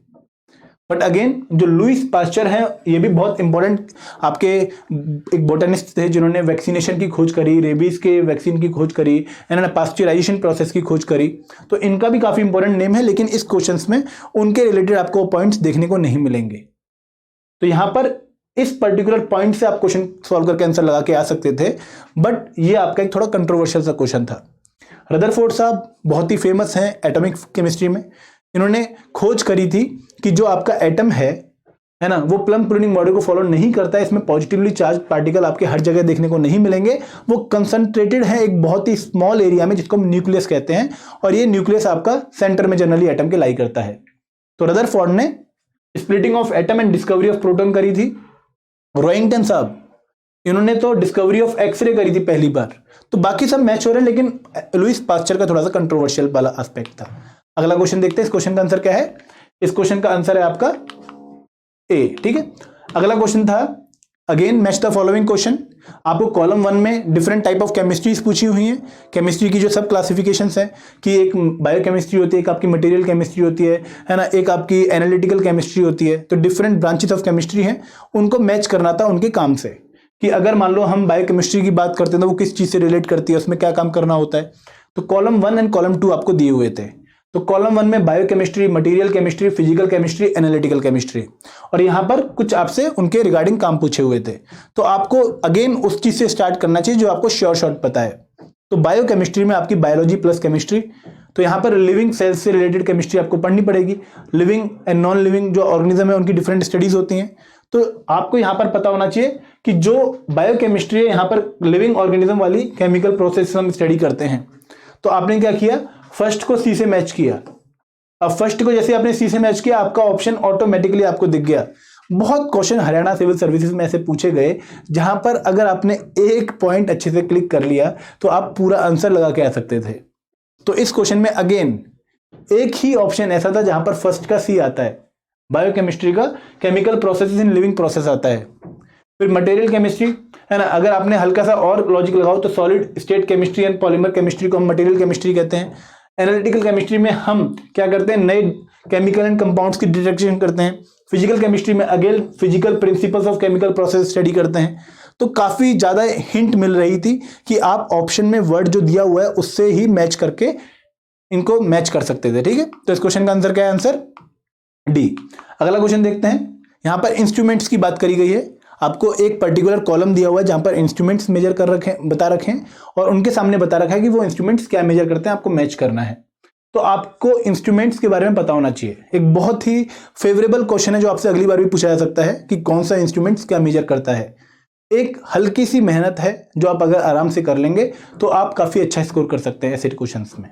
बट अगेन जो लुईस पास्चर है ये भी बहुत इंपॉर्टेंट आपके एक बोटनिस्ट थे जिन्होंने वैक्सीनेशन की खोज करी, रेबीज के वैक्सीन की खोज करी, इन्होंने पास्चराइजेशन प्रोसेस की खोज करी। तो इनका भी काफी इंपॉर्टेंट नेम है, लेकिन इस क्वेश्चंस में उनके रिलेटेड आपको पॉइंट्स देखने को नहीं मिलेंगे। तो यहां पर इस पर्टिकुलर पॉइंट से आप क्वेश्चन सॉल्व करके आंसर लगा के आ सकते थे, बट ये आपका एक थोड़ा कंट्रोवर्शियल सा क्वेश्चन था। रदरफोर्ड साहब बहुत ही फेमस हैं एटॉमिक केमिस्ट्री में। इन्होंने खोज करी थी कि जो आपका एटम है ना, वो प्लम प्रूनिंग मॉडल को फॉलो नहीं करता है। इसमें पॉजिटिवली चार्ज पार्टिकल आपके हर जगह देखने को नहीं मिलेंगे। वो कंसंट्रेटेड है एक बहुत ही स्मॉल एरिया में जिसको हम न्यूक्लियस कहते हैं, और ये न्यूक्लियस आपका सेंटर में जनरली एटम के लाई करता है। तो रदरफोर्ड ने splitting of atom and discovery of proton करी थी। रॉइंगटन साहब इन्होंने तो डिस्कवरी ऑफ एक्सरे करी थी पहली बार। तो बाकी सब मैच हो रहे हैं, लेकिन लुईस पास्चर का थोड़ा सा कंट्रोवर्शियल वाला एस्पेक्ट था। अगला क्वेश्चन देखते हैं। इस क्वेश्चन का आंसर क्या है? इस क्वेश्चन का आंसर है आपका ए। ठीक है, अगला क्वेश्चन था again match the following question. आपको कॉलम 1 में डिफरेंट टाइप ऑफ केमिस्ट्रीज पूछी हुई हैं। केमिस्ट्री की जो सब क्लासिफिकेशंस हैं कि एक बायोकेमिस्ट्री होती है, एक आपकी मटेरियल केमिस्ट्री होती है ना, एक आपकी एनालिटिकल केमिस्ट्री होती है। तो डिफरेंट ब्रांचेस ऑफ केमिस्ट्री हैं, उनको मैच करना था उनके काम से कि अगर मान लो हम बायोकेमिस्ट्री की बात करते हैं तो वो किस चीज से रिलेट करती है, उसमें क्या काम करना होता है। तो कॉलम 1 एंड कॉलम 2 आपको दिए हुए थे। तो कॉलम 1 में biochemistry, material chemistry, physical chemistry, analytical chemistry, और यहां पर कुछ आपसे उनके रिगार्डिंग काम पूछे हुए थे। तो आपको अगेन उस चीज से स्टार्ट करना चाहिए जो आपको श्योर शॉर्ट पता है। तो बायोकेमिस्ट्री में आपकी बायोलॉजी प्लस केमिस्ट्री, तो यहां पर लिविंग सेल्स से रिलेटेड केमिस्ट्री आपको पढ़नी पड़ेगी। लिविंग एंड नॉन लिविंग जो ऑर्गेनिज्म है उनकी डिफरेंट स्टडीज होती हैं। तो आपको यहां पर पता होना चाहिए कि जो बायोकेमिस्ट्री है यहां पर लिविंग ऑर्गेनिज्म वाली केमिकल प्रोसेस हम स्टडी करते हैं। तो आपने क्या किया? फर्स्ट को सी से मैच किया। अब फर्स्ट को जैसे आपने सी से मैच किया, आपका ऑप्शन ऑटोमेटिकली आपको दिख गया। बहुत क्वेश्चन हरियाणा सिविल सर्विसेज में ऐसे पूछे गए जहां पर अगर आपने एक पॉइंट अच्छे से क्लिक कर लिया तो आप पूरा आंसर लगा के आ सकते थे। तो इस क्वेश्चन में अगेन एक ही ऑप्शन ऐसा था जहां पर फर्स्ट का सी आता है, बायोकेमिस्ट्री का chemical process in living process आता है। फिर मटेरियल केमिस्ट्री है ना, अगर आपने हल्का सा और लॉजिक लगाओ तो solid state chemistry and polymer chemistry को हम मटेरियल केमिस्ट्री कहते हैं। एनालिटिकल केमिस्ट्री में हम क्या करते हैं? नए केमिकल एंड कंपाउंड्स की डिटेक्शन करते हैं। फिजिकल केमिस्ट्री में again physical principles of chemical process study करते हैं। तो काफी ज्यादा हिंट मिल रही थी कि आप ऑप्शन में वर्ड जो दिया हुआ है उससे ही मैच करके इनको मैच कर सकते थे। ठीक है, तो इस क्वेश्चन का आंसर क्या है? Answer D. अगला क्वेश्चन देखते हैं। यहां पर इंस्ट्रूमेंट्स की बात करी गई है। आपको एक पर्टिकुलर कॉलम दिया हुआ है जहां पर इंस्ट्रूमेंट्स मेजर कर रखे बता रखे हैं, और उनके सामने बता रखा है कि वो इंस्ट्रूमेंट्स क्या मेजर करते हैं, आपको मैच करना है। तो आपको इंस्ट्रूमेंट्स के बारे में पता होना चाहिए। एक बहुत ही फेवरेबल क्वेश्चन है जो आपसे अगली बार भी पूछा जा सकता है कि कौन सा इंस्ट्रूमेंट्स क्या मेजर करता है। एक हल्की सी मेहनत है जो आप अगर आराम से कर लेंगे तो आप काफी अच्छा स्कोर कर सकते हैं ऐसे क्वेश्चन में।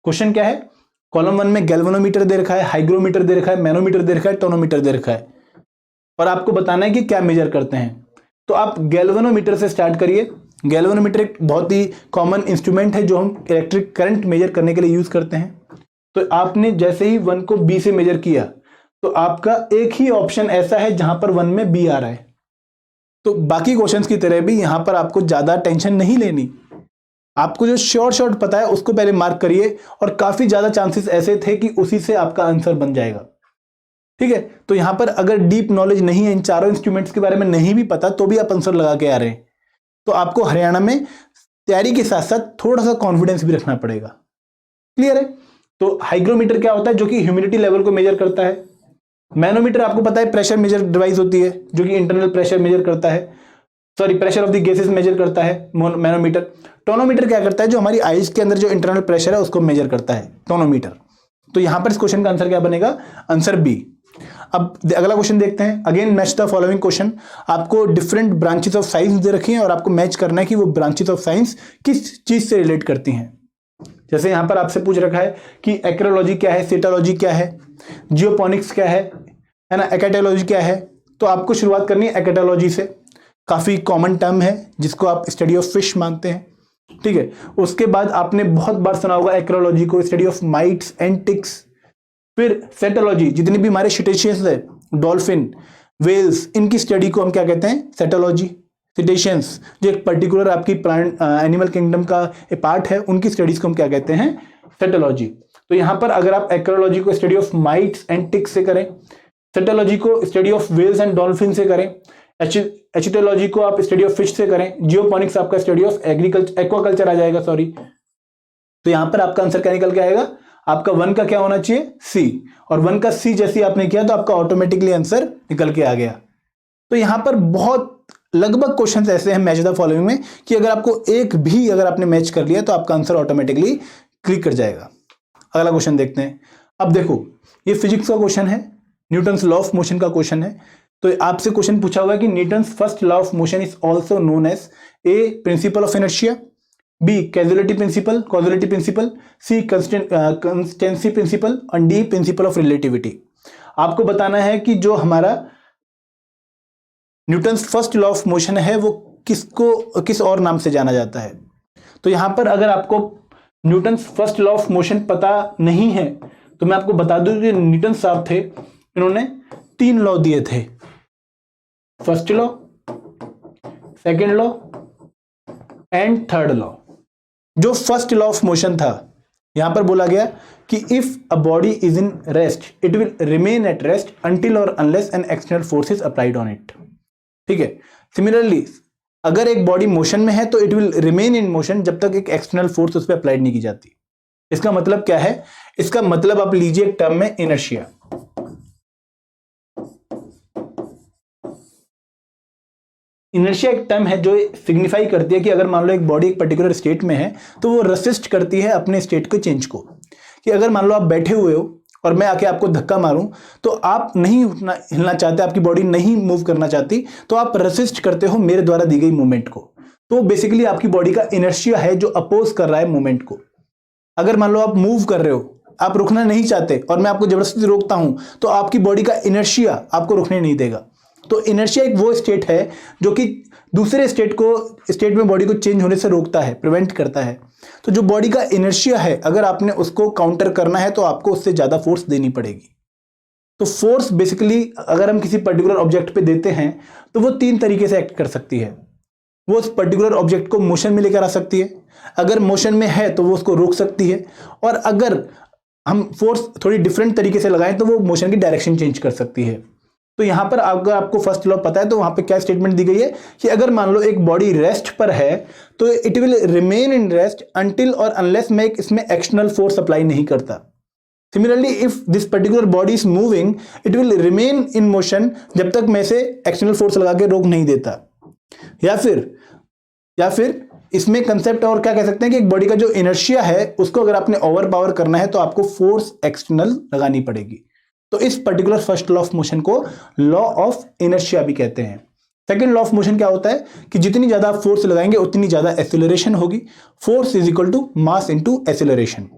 क्वेश्चन क्या है? कॉलम 1 में गैल्वेनोमीटर दे रखा है, हाइग्रोमीटर दे रखा है, मैनोमीटर दे रखा है, टोनोमीटर दे रखा है, और आपको बताना है कि क्या मेजर करते हैं। तो आप गैल्वेनोमीटर से स्टार्ट करिए। गैल्वेनोमीटर एक बहुत ही कॉमन इंस्ट्रूमेंट है जो हम इलेक्ट्रिक करंट मेजर करने के लिए यूज करते हैं। तो आपने जैसे ही 1 को बी से मेजर किया तो आपका एक ही ऑप्शन ऐसा है जहां पर 1 में बी आ रहा है। तो बाकी क्वेश्चंस की तरह भी यहां पर आपको ज्यादा टेंशन नहीं लेनी। आपको जो शॉर्ट पता है उसको पहले मार्क करिए, और काफी ज्यादा चांसेस ऐसे थे कि उसी से आपका आंसर बन जाएगा। ठीक है, तो यहां पर अगर डीप नॉलेज नहीं है, इन चारों इंस्ट्रूमेंट्स के बारे में नहीं भी पता, तो भी आप आंसर लगा के आ रहे हैं। तो आपको हरियाणा में तैयारी के साथ साथ थोड़ा सा कॉन्फिडेंस भी रखना पड़ेगा। क्लियर है? तो हाइग्रोमीटर क्या होता है? जो कि ह्यूमिडिटी लेवल को मेजर करता है। मैनोमीटर आपको पता है प्रेशर मेजर डिवाइस होती है, जो कि इंटरनल प्रेशर मेजर करता है, sorry pressure of the gases measure करता है मैनोमीटर। टोनोमीटर क्या करता है? जो हमारी आइज के अंदर जो इंटरनल प्रेशर है उसको मेजर करता है, टोनोमीटर। तो यहां पर इस क्वेश्चन का आंसर क्या बनेगा? Answer B. अब अगला क्वेश्चन देखते हैं। Again match the following question. आपको डिफरेंट ब्रांचेस ऑफ साइंस दे रखी हैं और आपको मैच करना है कि वो ब्रांचेस ऑफ साइंस किस चीज से रिलेट करती हैं। जैसे यहां पर आपसे पूछ रखा है कि एक्रोलॉजी क्या है, सेटोलॉजी क्या है, जियोपोनिक्स क्या है ना, एक्टेलॉजी क्या है। तो आपको शुरुआत करनी है एक्टेलॉजी से। काफी कॉमन टर्म है जिसको आप स्टडी ऑफ फिश मानते हैं, ठीक है। उसके बाद आपने बहुत बार सुना होगा एक्रोलॉजी को, study of mites and ticks. फिर सेटोलॉजी, जितनी भी हमारे सिटेशियंस है, डॉल्फिन, वेल्स, इनकी स्टडी को हम क्या कहते हैं? सेटोलॉजी। सिटेशियंस जो एक पर्टिकुलर आपकी प्लांट एनिमल किंगडम का एक पार्ट है, उनकी स्टडीज को हम क्या कहते हैं? सेटोलॉजी। तो यहां पर अगर आप एक्रोलॉजी को study of mites and ticks से करें, सेटोलॉजी को study of whales and dolphin से करें, एचिटोलॉजी को आप स्टडी ऑफ फिश से करें, जियोपोनिक्स आपका स्टडी ऑफ एग्रीकल्चर एक्वाकल्चर आ जाएगा, सॉरी। तो यहां पर आपका आंसर क्या निकल के आएगा? आपका 1 का क्या होना चाहिए? सी। और 1 का सी जैसे आपने किया तो आपका ऑटोमेटिकली आंसर निकल के आ गया। तो यहां पर बहुत लगभग क्वेश्चंस ऐसे हैं मैच द फॉलोइंग में कि अगर आपको एक भी अगर आपने मैच कर लिया तो आपका आंसर ऑटोमेटिकली क्लिक कर जाएगा। अगला क्वेश्चन देखते हैं। अब देखो, ये फिजिक्स का क्वेश्चन है, न्यूटन्स लॉ ऑफ मोशन का क्वेश्चन है। तो आपसे क्वेश्चन पूछा हुआ है कि Newton's first law of motion is also known as a principle of inertia, B causality principle, C consistency principle और डी प्रिंसिपल ऑफ रिलेटिविटी। आपको बताना है कि जो हमारा Newton's first law of motion है वो किस और नाम से जाना जाता है। तो यहां पर अगर आपको Newton's first law of motion पता नहीं है तो मैं आपको बता दूं कि न्यूटन साहब थे, इन्होंने 3 लॉ दिए थे, first law, second law and third law. जो फर्स्ट लॉ ऑफ मोशन था, यहां पर बोला गया कि if a body is in rest it will remain at rest until और unless an external force is applied on it, ठीक है। सिमिलरली अगर एक बॉडी मोशन में है तो it will remain in motion जब तक एक एक्सटर्नल फोर्स उस पर अप्लाइड नहीं की जाती। इसका मतलब क्या है? इसका मतलब आप लीजिए एक टर्म में इनर्शिया। इनर्शिया एक टर्म है जो सिग्निफाई करती है कि अगर मान लो एक बॉडी एक पर्टिकुलर स्टेट में है तो वो रेसिस्ट करती है अपने स्टेट के चेंज को। कि अगर मान लो आप बैठे हुए हो और मैं आके आपको धक्का मारूं तो आप नहीं उठना हिलना चाहते, आपकी बॉडी नहीं मूव करना चाहती, तो आप रेसिस्ट करते हो मेरे द्वारा दी गई मूवमेंट को। तो बेसिकली आपकी बॉडी का इनर्शिया है जो अपोज कर रहा है मूवमेंट को। अगर मान लो आप मूव कर रहे हो, आप रुकना नहीं चाहते और मैं आपको जबरदस्ती रोकता हूं तो आपकी बॉडी का इनर्शिया आपको रुकने नहीं देगा। तो इनर्शिया एक वो स्टेट है जो कि दूसरे स्टेट में बॉडी को चेंज होने से रोकता है, प्रिवेंट करता है। तो जो बॉडी का इनर्शिया है, अगर आपने उसको काउंटर करना है तो आपको उससे ज्यादा फोर्स देनी पड़ेगी। तो फोर्स बेसिकली अगर हम किसी पर्टिकुलर ऑब्जेक्ट पे देते हैं तो वो 3 तरीके से एक्ट कर सकती है। वो उस पर्टिकुलर ऑब्जेक्ट को मोशन में लेकर आ सकती है, अगर मोशन में है तो वो उसको रोक सकती है, और अगर हम फोर्स थोड़ी डिफरेंट तरीके से लगाएं तो वो मोशन की डायरेक्शन चेंज कर सकती है। तो यहां पर अगर आपको फर्स्ट लॉ पता है तो वहां पे क्या स्टेटमेंट दी गई है कि अगर मान लो एक बॉडी रेस्ट पर है तो it will remain in rest until और अनलेस मैं इसमें एक्सटर्नल फोर्स अप्लाई नहीं करता। Similarly if this particular body is moving it will remain in motion जब तक मैं इसे एक्सटर्नल फोर्स लगा के रोक नहीं देता। या फिर इसमें कंसेप्ट और क्या कह सकते हैं कि एक बॉडी का जो इनर्शिया है उसको अगर आपने ओवर पावर करना है तो आपको फोर्स एक्सटर्नल लगानी पड़ेगी। तो इस particular first law of motion को लॉ ऑफ इनर्शिया भी कहते हैं। सेकंड लॉ ऑफ मोशन क्या होता है कि जितनी ज्यादा आप फोर्स लगाएंगे उतनी ज्यादा एक्सेलरेशन होगी। Force is equal to mass into acceleration.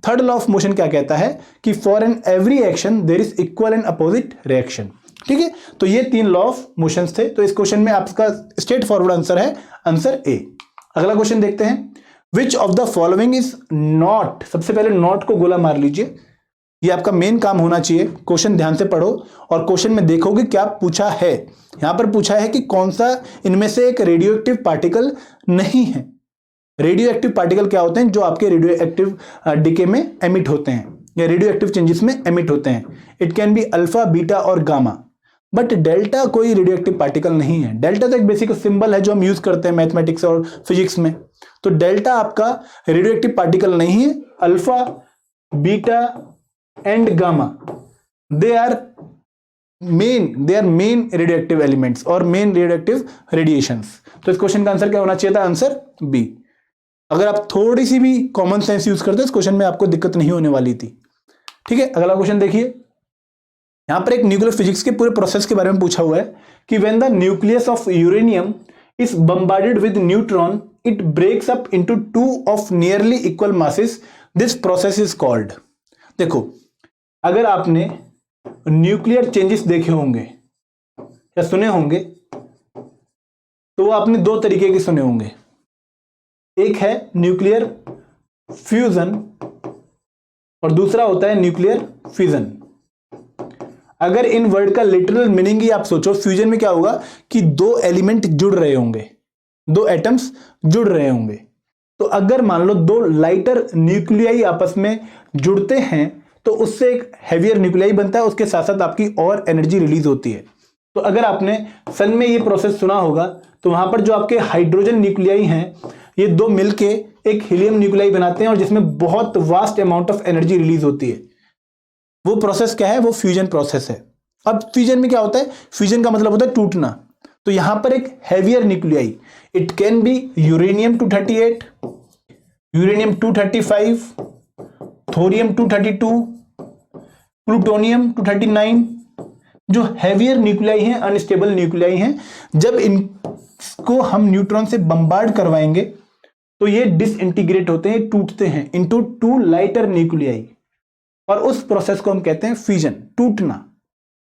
Third law of motion क्या कहता है कि for an every action there is equal and opposite reaction. ठीक है, तो ये 3 लॉ ऑफ मोशंस थे। तो इस क्वेश्चन में आपका स्ट्रेट फॉरवर्ड आंसर है आंसर ए। अगला क्वेश्चन देखते हैं, which of the following is not. सबसे पहले नॉट को गोला मार लीजिए, ये आपका मेन काम होना चाहिए। क्वेश्चन ध्यान से पढ़ो और क्वेश्चन में देखोगे क्या पूछा है। यहां पर पूछा है कि कौन सा इनमें से एक रेडियो एक्टिव पार्टिकल नहीं है। रेडियो एक्टिव पार्टिकल क्या होते हैं? जो आपके रेडियो एक्टिव डीके में एमिट होते हैं या रेडियो एक्टिव चेंजेस में एमिट होते हैं। It can be alpha, beta और गामा, बट डेल्टा कोई रेडियो एक्टिव पार्टिकल नहीं है। डेल्टा तो एक बेसिक सिंबल है जो हम यूज करते हैं मैथमेटिक्स और फिजिक्स में। तो तो डेल्टा आपका रेडियो एक्टिव पार्टिकल नहीं है। Alpha, beta and gamma they are main radioactive elements और मेन रेडियो एक्टिव रेडिएशंस। तो इस क्वेश्चन का आंसर क्या होना चाहिए था? Answer B. अगर आप थोड़ी सी भी कॉमन सेंस यूज करते इस क्वेश्चन में आपको दिक्कत नहीं होने वाली थी। ठीक है, अगला क्वेश्चन देखिए। यहां पर एक न्यूक्लियर फिजिक्स के पूरे प्रोसेस के बारे में पूछा हुआ है कि when the nucleus of uranium is bombarded with neutron it breaks up into two of nearly equal masses, this process is called. देखो, अगर आपने न्यूक्लियर चेंजेस देखे होंगे या सुने होंगे तो वो आपने दो तरीके के सुने होंगे। एक है न्यूक्लियर फ्यूजन और दूसरा होता है न्यूक्लियर फिजन। अगर इन वर्ड का लिटरल मीनिंग ही आप सोचो, फ्यूजन में क्या होगा कि दो एलिमेंट जुड़ रहे होंगे, दो एटम्स जुड़ रहे होंगे। तो अगर मान लो दो लाइटर न्यूक्लियाई आपस में जुड़ते हैं तो उससे एक हैवियर न्यूक्लियाई बनता है, उसके साथ साथ आपकी और एनर्जी रिलीज होती है। तो अगर आपने सन में ये प्रोसेस सुना होगा तो वहां पर जो आपके हाइड्रोजन न्यूक्लियाई हैं ये दो मिलके एक हीलियम न्यूक्लियाई बनाते हैं और जिसमें बहुत vast amount of energy release होती है। वो प्रोसेस क्या है? वो फ्यूजन प्रोसेस है। अब फ्यूजन में क्या होता है? फ्यूजन का मतलब होता है टूटना। तो यहां पर एक heavier nuclei, it can B uranium 238, uranium 235, thorium 232, plutonium 239, जो हैवियर न्यूक्लियाई हैं, अनस्टेबल न्यूक्लियाई हैं। जब इनको हम न्यूट्रॉन से बम्बार्ड करवाएंगे तो ये डिसइंटीग्रेट होते हैं, टूटते हैं इनटू टू लाइटर न्यूक्लियाई, और उस प्रोसेस को हम कहते हैं फ्यूजन, टूटना।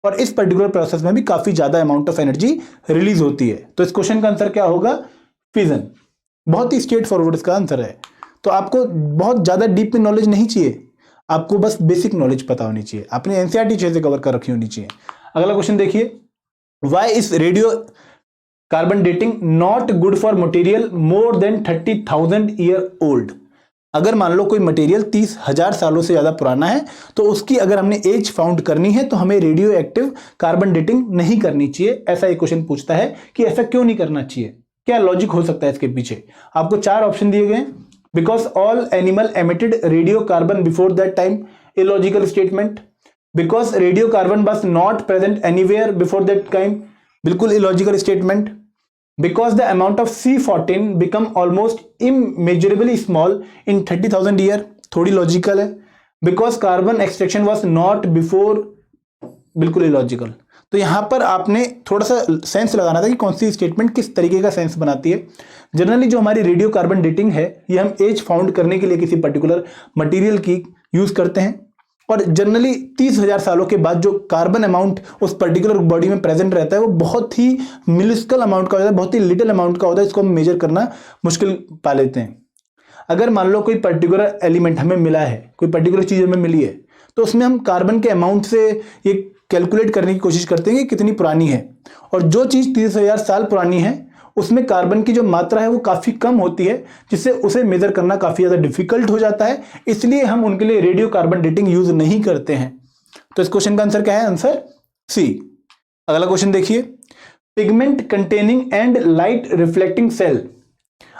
और इस पर्टिकुलर प्रोसेस में भी काफी ज्यादा अमाउंट ऑफ एनर्जी रिलीज होती है। तो इस क्वेश्चन का आंसर क्या होगा? फ्यूजन। बहुत ही स्ट्रेट फॉरवर्ड इसका आंसर है। तो आपको बहुत ज्यादा डीप में नॉलेज नहीं चाहिए, आपको बस बेसिक नॉलेज पता होनी चाहिए, आपने एनसीईआरटी चीजें कवर कर रखी होनी चाहिए। अगला क्वेश्चन देखिए, why is radio carbon dating not good for material more than 30,000 year old. अगर मान लो कोई मटेरियल 30,000 सालों से ज्यादा पुराना है तो उसकी अगर हमने एज फाउंड करनी है तो हमें रेडियो एक्टिव कार्बन डेटिंग नहीं करनी चाहिए। ऐसा एक क्वेश्चन पूछता है कि ऐसा क्यों नहीं करना चाहिए, क्या लॉजिक हो सकता है इसके पीछे। आपको चार ऑप्शन दिए गए। Because all animal emitted radio carbon before that time, illogical statement. Because radio carbon was not present anywhere before that time, बिल्कुल illogical statement. Because the amount of C14 become almost immeasurably small in 30,000 year, थोड़ी logical है। Because carbon extraction was not before, बिल्कुल illogical. तो यहां पर आपने थोड़ा सा सेंस लगाना था कि कौन सी स्टेटमेंट किस तरीके का सेंस बनाती है। जनरली जो हमारी रेडियो कार्बन डेटिंग है ये हम एज फाउंड करने के लिए किसी पर्टिकुलर मटेरियल की यूज करते हैं, और जनरली 30,000 सालों के बाद जो कार्बन अमाउंट उस पर्टिकुलर बॉडी में प्रेजेंट रहता है वो बहुत ही मिनिस्कल अमाउंट का होता है, बहुत ही लिटिल अमाउंट का होता है। इसको हम मेजर करना मुश्किल पा लेते हैं। अगर मान लो कोई पर्टिकुलर एलिमेंट हमें मिला है, कोई पर्टिकुलर चीज हमें मिली है, तो उसमें हम कार्बन के अमाउंट से ये कैलकुलेट करने की कोशिश करते हैं कि कितनी पुरानी है। और जो चीज 30,000 साल पुरानी है उसमें कार्बन की जो मात्रा है वो काफी कम होती है, जिससे उसे मेजर करना काफी ज्यादा डिफिकल्ट हो जाता है। इसलिए हम उनके लिए रेडियो कार्बन डेटिंग यूज नहीं करते हैं। तो इस क्वेश्चन का आंसर क्या है? Answer C. अगला क्वेश्चन देखिए, pigment containing and light reflecting cell.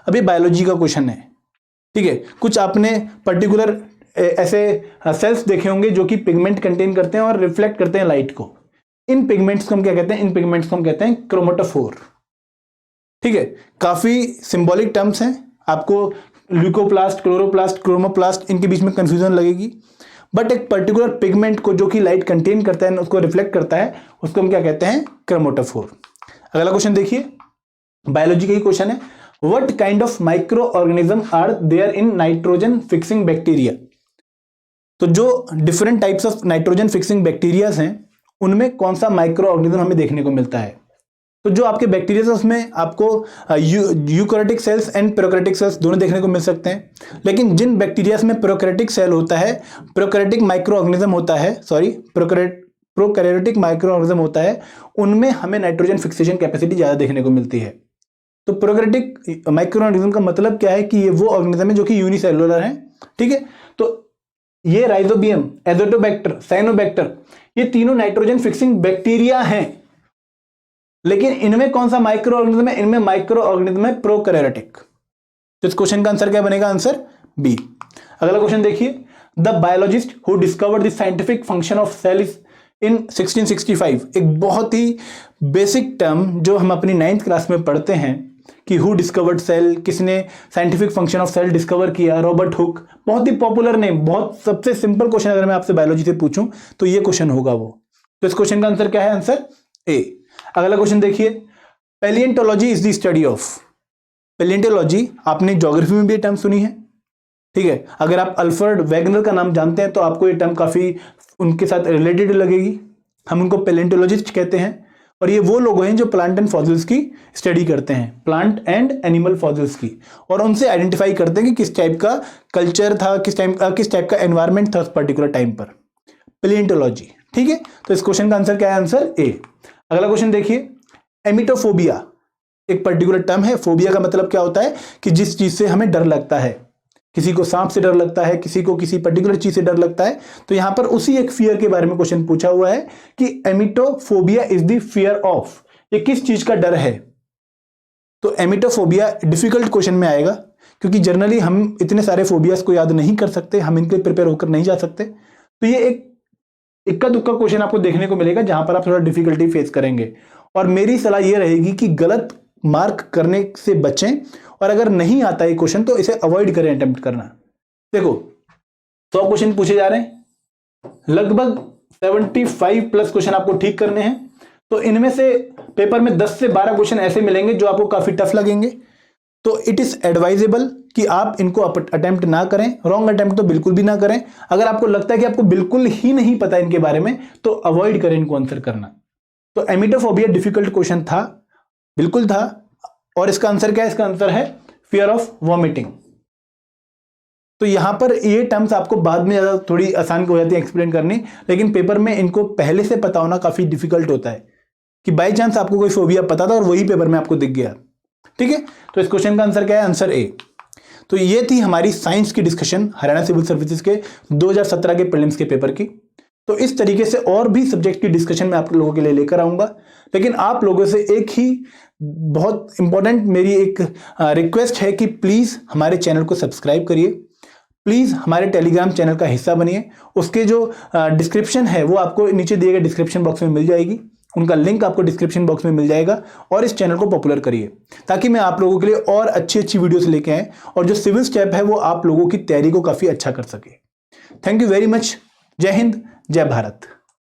अभी बायोलॉजी का क्वेश्चन है, ठीक है। कुछ आपने पर्टिकुलर ऐसे सेल्स देखे होंगे जो कि पिगमेंट कंटेन करते हैं और रिफ्लेक्ट करते हैं लाइट को। इन पिगमेंट्स को हम क्या कहते हैं? इन पिगमेंट्स को हम कहते हैं क्रोमेटोफोर, ठीक है। काफी सिंबॉलिक टर्म्स हैं, आपको ल्यूकोप्लास्ट, क्लोरोप्लास्ट, क्रोमोप्लास्ट इनके बीच में कंफ्यूजन लगेगी, बट एक पर्टिकुलर पिगमेंट को जो कि लाइट कंटेन करता है, उसको रिफ्लेक्ट करता है, उसको हम क्या कहते हैं? क्रोमेटोफोर। अगला क्वेश्चन देखिए, बायोलॉजी का ही क्वेश्चन है। What kind of microorganism are there in nitrogen fixing bacteria. तो जो different types of nitrogen fixing bacterias हैं उनमें कौन सा माइक्रो ऑर्गेनिज्म हमें देखने को मिलता है? तो जो आपके बैक्टीरिया है उसमें आपको eukaryotic cells and prokaryotic cells दोनों देखने को मिल सकते हैं। लेकिन जिन बैक्टीरियाज में प्रोकैरियोटिक सेल होता है, प्रोकैरियोटिक माइक्रो ऑर्गेनिज्म होता है, प्रोकैरियोटिक माइक्रो ऑर्गेनिज्म होता है, उनमें हमें नाइट्रोजन फिक्सेशन कैपेसिटी ज्यादा देखने को मिलती है। तो प्रोकैरियोटिक माइक्रो ऑर्गेनिज्म का मतलब क्या है कि ये वो ऑर्गेनिज्म है जो कि यूनिसेलुलर है, ठीक है। तो ये राइजोबियम, एजोटोबैक्टर, साइनोबैक्टर, ये तीनों नाइट्रोजन फिक्सिंग बैक्टीरिया हैं। लेकिन इनमें कौन सा माइक्रो ऑर्गेनिज्म है? इनमें माइक्रो ऑर्गेनिज्म है प्रोकैरियोटिक। तो इस क्वेश्चन का आंसर क्या बनेगा? Answer B. अगला क्वेश्चन देखिए, the biologist who discovered the scientific function of cell is in 1665। एक बहुत ही बेसिक टर्म जो हम अपनी 9th क्लास में पढ़ते हैं कि हु डिस्कवर्ड सेल, किसने scientific function of cell discover किया? Robert Hooke. बहुत ही पॉपुलर नेम, बहुत सबसे सिंपल क्वेश्चन अगर मैं आपसे बायोलॉजी से पूछूं तो ये क्वेश्चन होगा वो। तो इस क्वेश्चन का आंसर क्या है? Answer A. अगला क्वेश्चन देखिए, पैलिएंटोलॉजी इज द स्टडी ऑफ। पैलिएंटोलॉजी आपने ज्योग्राफी में भी टर्म सुनी है, ठीक है। अगर आप अल्फ्रेड वेगनर का नाम जानते हैं तो आपको ये टर्म काफी उनके साथ रिलेटेड लगेगी। हम उनको पैलिएंटोलॉजिस्ट कहते हैं और ये वो लोग हैं जो प्लांट एंड फॉसिल्स की स्टडी करते हैं, प्लांट एंड एनिमल फॉसिल्स की, और उनसे आइडेंटिफाई करते हैं कि किस टाइप का कल्चर था, किस टाइप का एनवायरमेंट था उस पर्टिकुलर टाइम पर। पैलिएंटोलॉजी, ठीक है। तो इस क्वेश्चन का आंसर क्या है? Answer A. अगला क्वेश्चन देखिए, एमिटोफोबिया एक पर्टिकुलर टर्म है। फोबिया का मतलब क्या होता है कि जिस चीज से हमें डर लगता है, किसी को सांप से डर लगता है, किसी को किसी पर्टिकुलर चीज से डर लगता है। तो यहां पर उसी एक फियर के बारे में क्वेश्चन पूछा हुआ है कि एमिटोफोबिया इज द फियर ऑफ, ये किस चीज का डर है? तो एमिटोफोबिया डिफिकल्ट क्वेश्चन में आएगा क्योंकि जनरली हम इतने सारे फोबियाज को याद नहीं कर सकते, हम इनके प्रिपेयर होकर नहीं जा सकते। तो ये एक इक्का दुक्का क्वेश्चन आपको देखने को मिलेगा जहां पर आप थोड़ा डिफिकल्टी फेस करेंगे, और मेरी सलाह यह रहेगी कि गलत मार्क करने से बचें, और अगर नहीं आता है क्वेश्चन तो इसे अवॉइड करें अटेम्प्ट करना। देखो 100 क्वेश्चन पूछे जा रहे हैं, लगभग 75 प्लस क्वेश्चन आपको ठीक करने हैं। तो इनमें से पेपर में 10 से 12 क्वेश्चन ऐसे मिलेंगे जो आपको काफी टफ लगेंगे। तो इट इज एडवाइजेबल कि आप इनको अटेम्प्ट ना करें, रॉन्ग अटेम्प्ट तो बिल्कुल भी ना करें। अगर आपको लगता है कि आपको बिल्कुल ही नहीं पता इनके बारे में तो अवॉइड करें इनको आंसर करना। तो एमिटोफोबिया डिफिकल्ट क्वेश्चन था, बिल्कुल था, और इसका आंसर क्या है? इसका आंसर है फियर ऑफ वॉमिटिंग। तो यहां पर ये टर्म्स आपको बाद में ज्यादा थोड़ी आसान हो जाती है एक्सप्लेन करनी, लेकिन पेपर में इनको पहले से पता होना काफी डिफिकल्ट होता है कि बाय चांस आपको कोई फोबिया पता था और वही पेपर में आपको दिख गया, ठीक है। तो इस क्वेश्चन का आंसर क्या है? Answer A. तो ये थी हमारी साइंस की डिस्कशन हरियाणा सिविल सर्विसेज के 2017 के प्रीलिम्स के पेपर की। तो इस तरीके से और भी सब्जेक्ट की डिस्कशन मैं आप लोगों के लिए लेकर आऊंगा, लेकिन आप लोगों से एक ही बहुत इंपॉर्टेंट मेरी एक रिक्वेस्ट है कि प्लीज हमारे चैनल को सब्सक्राइब करिए, प्लीज हमारे टेलीग्राम चैनल का हिस्सा बनिए। उसके जो डिस्क्रिप्शन है वो आपको नीचे दिए गए डिस्क्रिप्शन बॉक्स में मिल जाएगी, उनका लिंक आपको डिस्क्रिप्शन बॉक्स में मिल जाएगा। और इस चैनल को पॉपुलर करिए ताकि मैं आप लोगों के लिए और अच्छी अच्छी वीडियोस लेके आए और जो सिविल स्टेप है वो आप लोगों की तैयारी को काफी अच्छा कर सके। Thank you very much. जय हिंद, जय भारत।